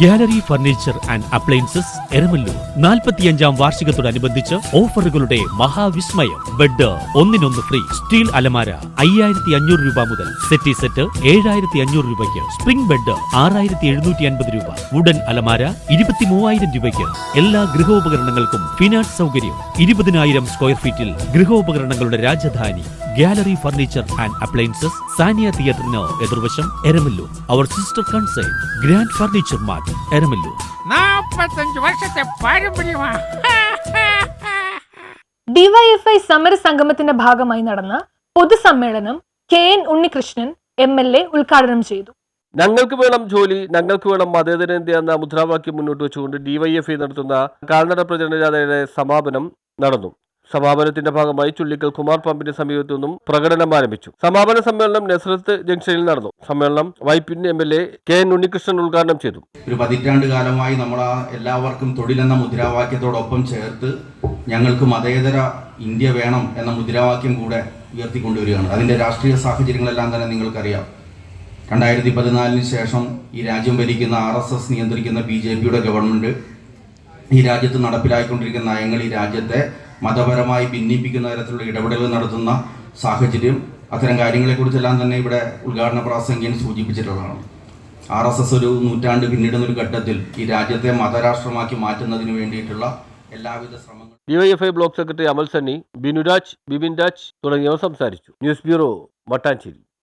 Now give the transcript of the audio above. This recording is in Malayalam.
Gallery furniture and appliances Eramalloor 45-ാം വാർഷികത്തോടനുബന്ധിച്ച് ഓഫറുകളുടെ മഹാവിസ്മയം. ബെഡ് ഒന്നിനൊന്ന് ഫ്രീ. സ്റ്റീൽ അലമാര 5500 രൂപ മുതൽ. സെറ്റി സെറ്റ് 7500 രൂപയ്ക്ക്. സ്പ്രിംഗ് ബെഡ് 6750 രൂപ. വുഡൻ അലമാര 23000 രൂപയ്ക്ക്. എല്ലാ ഗൃഹോപകരണങ്ങൾക്കും ഫിനാൻസ് സൗകര്യം. 20,000 സ്ക്വയർ ഫീറ്റിൽ ഗൃഹോപകരണങ്ങളുടെ Rajadhani gallery furniture and appliances, Saniya തിയേറ്ററിന് എതിർവശം, എരമല്ലൂർ. അവർ sister concern grand furniture mart, Eramalloor. 45 വർഷത്തെ പാരമ്പര്യമാണ്. ഡിവൈഎഫ്ഐ സമരസംഗമത്തിന്റെ ഭാഗമായി നടന്ന പൊതുസമ്മേളനം KN ഉണ്ണികൃഷ്ണൻ MLA ഉദ്ഘാടനം ചെയ്തു. ഞങ്ങൾക്ക് വേണം ജോലി, ഞങ്ങൾക്ക് വേണം മതേതര ഇന്ത്യ എന്ന മുദ്രാവാക്യം മുന്നോട്ട് വെച്ചുകൊണ്ട് ഡിവൈഎഫ്ഐ നടത്തുന്ന കാൽനട പ്രചരണ ജാഥയുടെ സമാപനം നടന്നു. സമാപനത്തിന്റെ ഭാഗമായി ചുള്ളിക്കൽ കുമാർ പമ്പിന്റെ സമീപത്തു നിന്നും പ്രകടനം ആരംഭിച്ചു. സമാപന സമ്മേളനം നസ്രത്ത് ജംഗ്ഷനിൽ നടന്നു. സമ്മേളനം വൈപ്പിൻ MLA KN ഉണ്ണികൃഷ്ണൻ ഉദ്ഘാടനം ചെയ്തു. ഒരു 10 കാലമായി നമ്മൾ എല്ലാവർക്കും തൊഴിലെന്ന മുദ്രാവാക്യത്തോടൊപ്പം ചേർത്ത് ഞങ്ങൾക്ക് മതേതര ഇന്ത്യ വേണം എന്ന മുദ്രാവാക്യം കൂടെ ഉയർത്തിക്കൊണ്ടുവരികയാണ്. അതിന്റെ രാഷ്ട്രീയ സാഹചര്യങ്ങളെല്ലാം തന്നെ നിങ്ങൾക്കറിയാം. 2014 ശേഷം ഈ രാജ്യം ഭരിക്കുന്ന RSS നിയന്ത്രിക്കുന്ന BJPയുടെ ഗവൺമെന്റ് ഈ രാജ്യത്ത് നടപ്പിലാക്കിക്കൊണ്ടിരിക്കുന്ന നയങ്ങൾ ഈ രാജ്യത്തെ മതപരമായി ഭിന്നിപ്പിക്കുന്ന തരത്തിലുള്ള ഇടപെടലുകൾ നടത്തുന്ന സാഹചര്യം, അത്തരം കാര്യങ്ങളെക്കുറിച്ചെല്ലാം തന്നെ ഇവിടെ ഉദ്ഘാടന പ്രാസംഗികൻ സൂചിപ്പിച്ചിട്ടുള്ളതാണ്. RSS ഒരു നൂറ്റാണ്ട് പിന്നിടുന്നൊരു ഘട്ടത്തിൽ ഈ രാജ്യത്തെ മതരാഷ്ട്രമാക്കി മാറ്റുന്നതിന് വേണ്ടിയിട്ടുള്ള എല്ലാവിധ ശ്രമങ്ങളും. ഡിവൈഎഫ്ഐ ബ്ലോക്ക് സെക്രട്ടറി അമൽ സണ്ണി, ബിനുരാജ്, ബിബിൻ രാജ് തുടങ്ങിയവർ സംസാരിച്ചു. News bureau, Mattancherry.